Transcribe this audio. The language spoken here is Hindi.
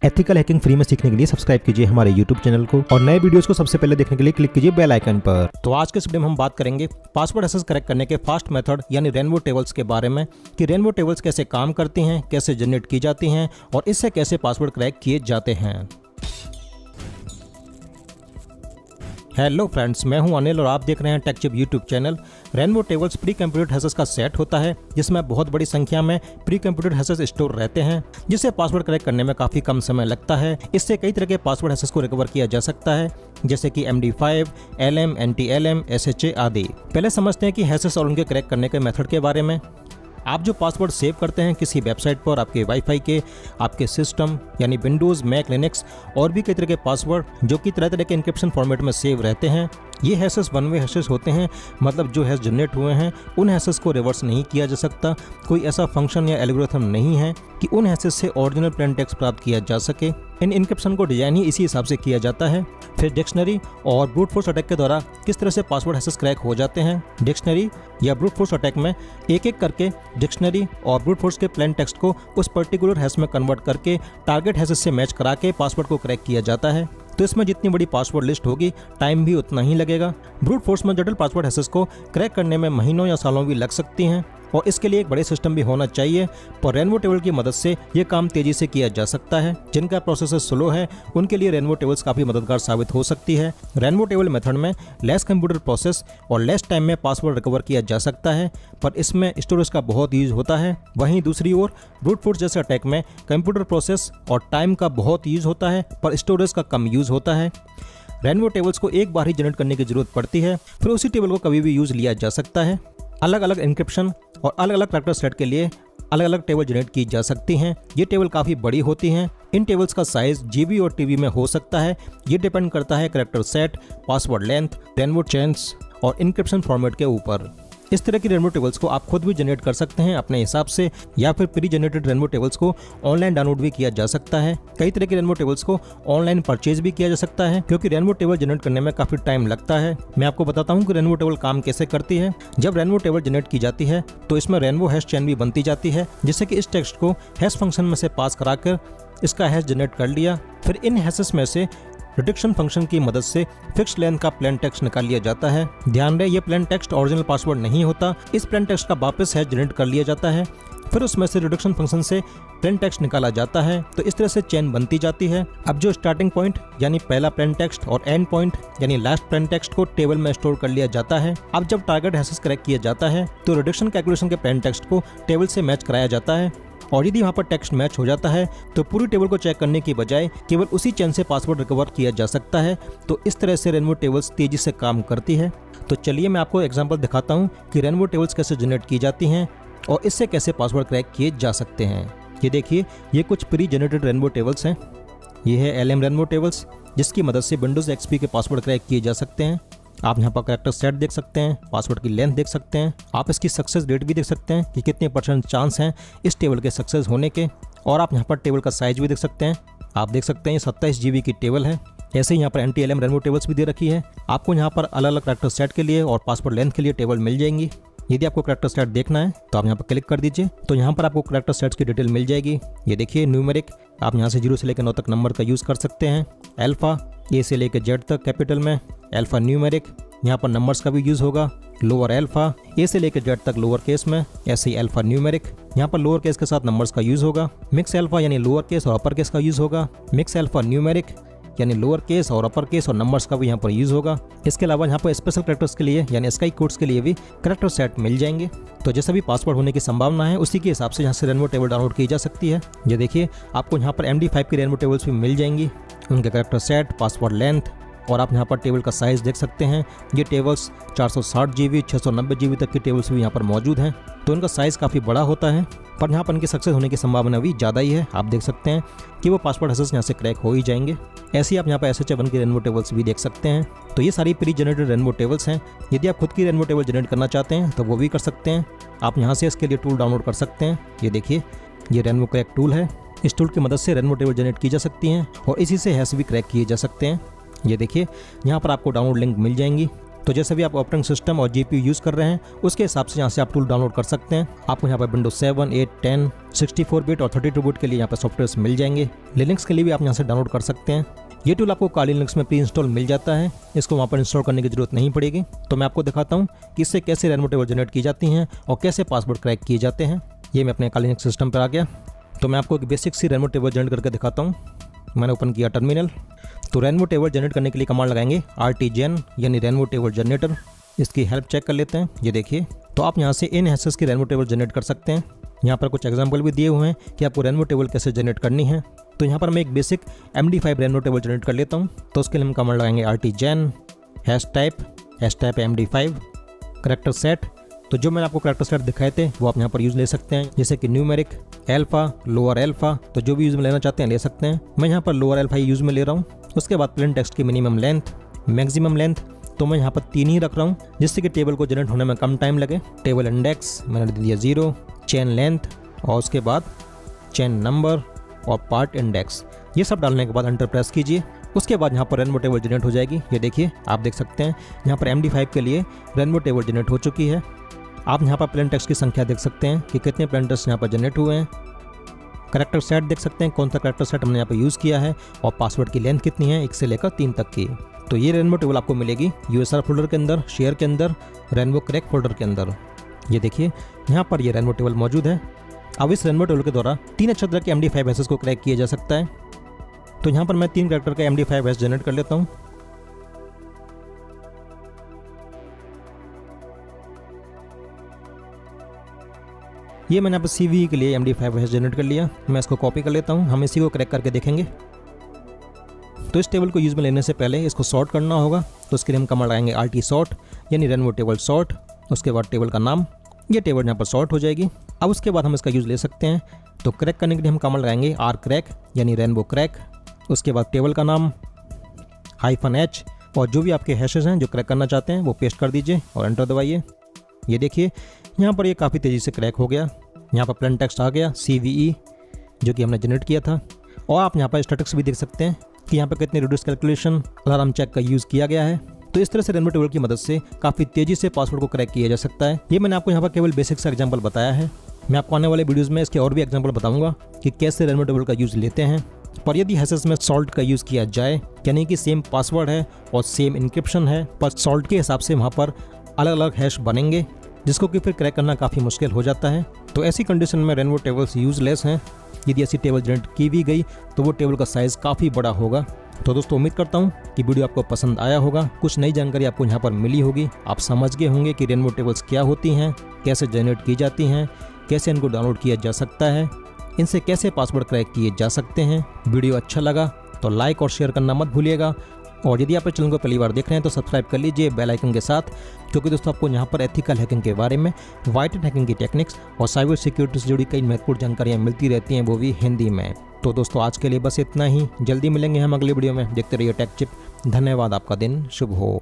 एथिकल हैकिंग फ्री में सीखने के लिए सब्सक्राइब कीजिए हमारे यूट्यूब चैनल को और नए वीडियोस को सबसे पहले देखने के लिए क्लिक कीजिए बेल आइकन पर। तो आज के इस वीडियो में हम बात करेंगे पासवर्ड एक्सेस करेक्ट करने के फास्ट मेथड यानी रेनबो टेबल्स के बारे में कि रेनबो टेबल्स कैसे काम करती हैं, कैसे जनरेट की जाती हैं और इससे कैसे पासवर्ड क्रैक किए जाते हैं। हेलो फ्रेंड्स, मैं हूं अनिल और आप देख रहे हैं Techchip YouTube channel. Rainbow tables precomputed hashes का सेट होता है जिसमें बहुत बड़ी संख्या में प्री कंप्यूटेड हैशेस स्टोर रहते हैं, जिससे पासवर्ड क्रैक करने में काफ़ी कम समय लगता है। इससे कई तरह के पासवर्ड हैशेस को रिकवर किया जा सकता है, जैसे कि MD5, LM, NTLM, SHA आदि। पहले समझते हैं कि हैशेस और उनके क्रैक करने के मेथड के बारे में। आप जो पासवर्ड सेव करते हैं किसी वेबसाइट पर, आपके वाईफाई के, आपके सिस्टम यानी विंडोज़, मैक, लिनक्स और भी कई तरह के पासवर्ड जो कि तरह तरह के इंक्रिप्शन फॉर्मेट में सेव रहते हैं, ये हैशेस वन वे हैशेस होते हैं। मतलब जो हैश जनरेट हुए हैं उन हैशेस को रिवर्स नहीं किया जा सकता। कोई ऐसा फंक्शन या एल्गोरिथम नहीं है कि उन हैशेस से ओरिजिनल प्लेन टेक्स्ट प्राप्त किया जा सके। इन इंक्रिप्शन को डिजाइन ही इसी हिसाब से किया जाता है। फिर डिक्शनरी और ब्रूट फोर्स अटैक के द्वारा किस तरह से पासवर्ड हैशेस क्रैक हो जाते हैं। डिक्शनरी या ब्रूट फोर्स अटैक में एक एक करके डिक्शनरी और ब्रूट फोर्स के प्लेन टेक्स्ट को उस पर्टिकुलर हैश में कन्वर्ट करके टारगेट हैशेस से मैच करा के पासवर्ड को क्रैक किया जाता है। तो इसमें जितनी बड़ी पासवर्ड लिस्ट होगी टाइम भी उतना ही लगेगा। ब्रूट फोर्स में जटिल पासवर्ड हैशेस को क्रैक करने में महीनों या सालों भी लग सकती हैं और इसके लिए एक बड़े सिस्टम भी होना चाहिए, पर रेनबो टेबल की मदद से ये काम तेजी से किया जा सकता है। जिनका प्रोसेसर स्लो है उनके लिए रेनबो टेबल्स काफ़ी मददगार साबित हो सकती है। रेनबो टेबल मेथड में लेस कंप्यूटर प्रोसेस और लेस टाइम में पासवर्ड रिकवर किया जा सकता है, पर इसमें स्टोरेज का बहुत यूज होता है। वहीं दूसरी ओर ब्रूट फोर्स जैसे अटैक में कंप्यूटर प्रोसेस और टाइम का बहुत यूज होता है, पर स्टोरेज का कम यूज होता है। रेनबो टेबल्स को एक बार ही जनरेट करने की जरूरत पड़ती है, फिर उसी टेबल को कभी भी यूज लिया जा सकता है। अलग अलग इंक्रिप्शन और अलग अलग कैरेक्टर सेट के लिए अलग अलग टेबल जनरेट की जा सकती हैं। ये टेबल काफ़ी बड़ी होती हैं। इन टेबल्स का साइज GB और TB में हो सकता है। ये डिपेंड करता है character set, password length, rainbow chains और इंक्रिप्शन फॉर्मेट के ऊपर। इस तरह की रेनबो टेबल्स को आप खुद भी जनरेट कर सकते हैं अपने हिसाब से, या फिर प्री जनरेटेड रेनबो टेबल्स को ऑनलाइन डाउनलोड भी किया जा सकता है। कई तरह के रेनबो टेबल्स को ऑनलाइन परचेज भी किया जा सकता है, क्योंकि रेनबो टेबल जनरेट करने में काफी टाइम लगता है। मैं आपको बताता हूँ कि रेनबो टेबल काम कैसे करती है। जब रेनबो टेबल जनरेट की जाती है तो इसमें रेनबो हैश चेन भी बनती जाती है, जिससे कि इस टेक्स्ट को हैश फंक्शन में से पास कराकर इसका हैश जनरेट कर लिया। फिर इन हैशेस में से रिडक्शन फंक्शन की मदद से फिक्स्ड लेंथ का प्लेन टेक्स्ट निकाल लिया जाता है। ध्यान रहे, ये प्लेन टेक्स्ट ओरिजिनल पासवर्ड नहीं होता। इस प्लेन टेक्स्ट का वापस हैश जनरेट कर लिया जाता है, फिर उसमें से रिडक्शन फंक्शन से प्लेन टेक्स्ट निकाला जाता है। तो इस तरह से चेन बनती जाती है। अब जो स्टार्टिंग पॉइंट यानी पहला प्लेन टेक्स्ट और एंड पॉइंट यानी लास्ट प्लेन टेक्स्ट को टेबल में स्टोर कर लिया जाता है। अब जब टारगेट हैशेस क्रैक किया जाता है तो रिडक्शन कैलकुलेशन के प्लेन टेक्स्ट को टेबल से मैच कराया जाता है, और यदि वहाँ पर टेक्स्ट मैच हो जाता है तो पूरी टेबल को चेक करने की बजाय केवल उसी चेन से पासवर्ड रिकवर किया जा सकता है। तो इस तरह से रेनबो टेबल्स तेजी से काम करती है। तो चलिए मैं आपको एग्जांपल दिखाता हूँ कि रेनबो टेबल्स कैसे जनरेट की जाती हैं और इससे कैसे पासवर्ड क्रैक किए जा सकते हैं। ये देखिए, ये कुछ प्री जनरेटेड रेनबो टेबल्स हैं। ये है LM रेनबो टेबल्स, जिसकी मदद से विंडोज़ XP के पासवर्ड क्रैक किए जा सकते हैं। आप यहाँ पर कैरेक्टर सेट देख सकते हैं, पासवर्ड की लेंथ देख सकते हैं, आप इसकी सक्सेस रेट भी देख सकते हैं कि कितने % चांस हैं इस टेबल के सक्सेस होने के, और आप यहाँ पर टेबल का साइज भी देख सकते हैं। आप देख सकते हैं ये 27 GB की टेबल है। ऐसे ही यहाँ पर NTLM रेनबो टेबल्स भी दे रखी है। आपको यहाँ पर अलग अलग कैरेक्टर सेट के लिए और पासवर्ड लेंथ के लिए टेबल मिल जाएंगी। यदि आपको कैरेक्टर सेट देखना है तो आप यहाँ पर क्लिक कर दीजिए, तो यहाँ पर आपको कैरेक्टर सेट्स की डिटेल मिल जाएगी। ये देखिए न्यूमेरिक, आप यहाँ से 0 से लेकर 9 तक नंबर का यूज़ कर सकते हैं। अल्फा, A से लेकर Z तक कैपिटल में, अल्फा न्यूमेरिक, यहाँ पर नंबर्स का भी यूज़ होगा। लोअर अल्फा, A से लेकर Z तक लोअर केस में, ऐसे ही अल्फा न्यूमेरिक, यहाँ पर लोअर केस के साथ नंबर्स का यूज़ होगा। मिक्स अल्फा यानी लोअर केस और अपर केस का यूज़ होगा। मिक्स अल्फा न्यूमेरिक यानी लोअर केस और अपर केस और नंबर्स का भी यहाँ पर यूज़ होगा। इसके अलावा यहाँ पर स्पेशल कैरेक्टर्स के लिए यानी स्काई कोड्स के लिए भी कैरेक्टर सेट मिल जाएंगे। तो जैसा भी पासवर्ड होने की संभावना है उसी के हिसाब से यहाँ से रेनबो टेबल डाउनलोड की जा सकती है। ये देखिए, आपको यहाँ पर MD5 की रेनबो टेबल्स भी मिल जाएंगी, उनके कैरेक्टर सेट, पासवर्ड लेंथ, और आप यहाँ पर टेबल का साइज देख सकते हैं। ये टेबल्स 460 GB, 690 GB तक की टेबल्स भी यहाँ पर मौजूद हैं, तो इनका साइज काफ़ी बड़ा होता है, पर यहाँ पर इनकी सक्सेस होने की संभावना भी ज़्यादा ही है। आप देख सकते हैं कि वो पासवर्ड हैशेस यहाँ से क्रैक हो ही जाएंगे। ऐसे ही आप यहाँ पर SHA-1 की रेनबो टेबल्स भी देख सकते हैं। तो ये सारी प्री जनरेटेड रेनबो टेबल्स हैं। यदि आप खुद की रेनबो टेबल जनरेट करना चाहते हैं तो वो भी कर सकते हैं। आप यहाँ से इसके लिए टूल डाउनलोड कर सकते हैं। ये देखिए, ये रेनबो क्रैक टूल है। इस टूल की मदद से रेनबो टेबल जनरेट की जा सकती हैं और इसी से हैश भी क्रैक किए जा सकते हैं। ये देखिए, यहाँ पर आपको डाउनलोड लिंक मिल जाएंगी। तो जैसे भी आप ऑपरेटिंग सिस्टम और जीपीयू यूज़ कर रहे हैं उसके हिसाब से यहाँ से आप टूल डाउनलोड कर सकते हैं। आपको यहाँ पर विंडोज 7, 8, 10, 64 बिट और 32 बिट के लिए यहाँ पर सॉफ्टवेयर मिल जाएंगे। लिनक्स के लिए भी आप यहाँ से डाउनलोड कर सकते हैं। ये टूल आपको काली लिनक्स में प्री इंस्टॉल मिल जाता है, इसको वहाँ पर इंस्टॉल करने की जरूरत नहीं पड़ेगी। तो मैं आपको दिखाता हूँ कि इससे कैसे रैंडम टेबल जनरेट की जाती हैं और कैसे पासवर्ड क्रैक किए जाते हैं। ये मैं अपने काली लिनक्स सिस्टम पर आ गया। तो मैं आपको एक बेसिक सी रैंडम टेबल जनरेट करके दिखाता हूँ। मैंने ओपन किया टर्मिनल। तो रैंडम टेबल जनरेट करने के लिए कमांड लगाएंगे rtgen यानी रैंडम टेबल जनरेटर। इसकी हेल्प चेक कर लेते हैं। ये देखिए, तो आप यहाँ से इन हैशेस की रैंडम टेबल जनरेट कर सकते हैं। यहाँ पर कुछ एग्जांपल भी दिए हुए हैं कि आपको रैंडम टेबल कैसे जनरेट करनी है। तो यहाँ पर मैं एक basic MD5 random table generate कर लेता हूँ। तो उसके लिए हम कमांड लगाएंगे rtgen ##MD5 करेक्टर सेट। तो जो मैंने आपको करेक्टर सेट दिखाए थे वो आप यहाँ पर यूज़ ले सकते हैं, जैसे कि न्यूमेरिक, अल्फ़ा, लोअर अल्फ़ा। तो जो भी यूज़ में लेना चाहते हैं ले सकते हैं। मैं यहाँ पर लोअर अल्फ़ा यूज़ में ले रहा हूँ। उसके बाद प्लेन टेक्स्ट की मिनिमम लेंथ, मैक्सिमम लेंथ, तो मैं यहाँ पर 3 ही रख रहा हूँ, जिससे कि टेबल को जनरेट होने में कम टाइम लगे। टेबल इंडेक्स मैंने दिया 0, चेन लेंथ और उसके बाद चेन नंबर और पार्ट इंडेक्स। ये सब डालने के बाद एंटर प्रेस कीजिए। उसके बाद यहाँ पर रैंडम टेबल जनरेट हो जाएगी। ये देखिए, आप देख सकते हैं यहाँ पर MD5 के लिए रैंडम टेबल जनरेट हो चुकी है। आप यहाँ पर प्लेन टेक्स्ट की संख्या देख सकते हैं कि कितने प्लेन टेक्स्ट यहाँ पर जनरेट हुए हैं। करेक्टर सेट देख सकते हैं कौन सा करेक्टर सेट हमने यहाँ पर यूज़ किया है और पासवर्ड की लेंथ कितनी है 1 से लेकर 3 तक की। तो ये रैंडम टेबल आपको मिलेगी USR फोल्डर के अंदर, शेयर के अंदर, रैनबो क्रैक फोल्डर के अंदर। ये देखिए, यहाँ पर ये रैंडम टेबल मौजूद है। अब इस रैंडम टेबल के द्वारा 3 अच्छे तरह के MD5 हैशेस को क्रैक किया जा सकता है। तो यहाँ पर मैं 3 करेक्टर का MD5 हैश जनरेट कर लेता हूँ। ये मैंने यहाँ पर CVE के लिए MD5 हैश जनरेट कर लिया। मैं इसको कॉपी कर लेता हूँ, हम इसी को क्रैक करके देखेंगे। तो इस टेबल को यूज़ में लेने से पहले इसको सॉर्ट करना होगा। तो उसके लिए हम कमांड लगाएंगे RT सॉर्ट यानी रैंडम टेबल सॉर्ट। उसके बाद टेबल का नाम, ये टेबल यहाँ पर सॉर्ट हो जाएगी। अब उसके बाद हम इसका यूज़ ले सकते हैं। तो क्रैक करने के लिए हम कमांड लगाएंगे rcrack यानी रैनबो क्रैक। उसके बाद टेबल का नाम -h और जो भी आपके हैशेस हैं जो क्रैक करना चाहते हैं वो पेस्ट कर दीजिए और एंटर दबाइए। ये देखिए, यहाँ पर ये काफ़ी तेज़ी से क्रैक हो गया। यहाँ पर प्लेन टेक्स्ट आ गया CVE जो कि हमने जनरेट किया था। और आप यहाँ पर स्टैटिक्स भी देख सकते हैं कि यहाँ पर कितने रिड्यूस कैलकुलेशन, अलार्म चेक का यूज़ किया गया है। तो इस तरह से रैंडम टेबल की मदद से काफ़ी तेज़ी से पासवर्ड को क्रैक किया जा सकता है। ये मैंने आपको यहाँ पर केवल बेसिक सा एग्जांपल बताया है। मैं आपको आने वाले वीडियोज़ में इसके और भी एग्जांपल बताऊंगा कि कैसे रैंडम टेबल का यूज़ लेते हैं। पर यदि हैशेस में सॉल्ट का यूज़ किया जाए, यानी कि सेम पासवर्ड है और सेम इनक्रिप्शन है, पर सॉल्ट के हिसाब से वहाँ पर अलग अलग हैश बनेंगे, जिसको कि फिर क्रैक करना काफ़ी मुश्किल हो जाता है। तो ऐसी कंडीशन में रैंडम टेबल्स यूजलेस हैं। यदि ऐसी टेबल जनरेट की भी गई तो वो टेबल का साइज़ काफ़ी बड़ा होगा। तो दोस्तों, उम्मीद करता हूँ कि वीडियो आपको पसंद आया होगा। कुछ नई जानकारी आपको यहाँ पर मिली होगी। आप समझ गए होंगे कि रैंडम टेबल्स क्या होती हैं, कैसे जनरेट की जाती हैं, कैसे इनको डाउनलोड किया जा सकता है, इनसे कैसे पासवर्ड क्रैक किए जा सकते हैं। वीडियो अच्छा लगा तो लाइक और शेयर करना मत भूलिएगा। और यदि आप इस चैनल को पहली बार देख रहे हैं तो सब्सक्राइब कर लीजिए बेल आइकन के साथ, क्योंकि दोस्तों आपको यहाँ पर एथिकल हैकिंग के बारे में, व्हाइट हैट हैकिंग की टेक्निक्स और साइबर सिक्योरिटी से जुड़ी कई महत्वपूर्ण जानकारियाँ मिलती रहती हैं, वो भी हिंदी में। तो दोस्तों, आज के लिए बस इतना ही। जल्दी मिलेंगे हम अगली वीडियो में। देखते रहिए टेक चिप। धन्यवाद। आपका दिन शुभ हो।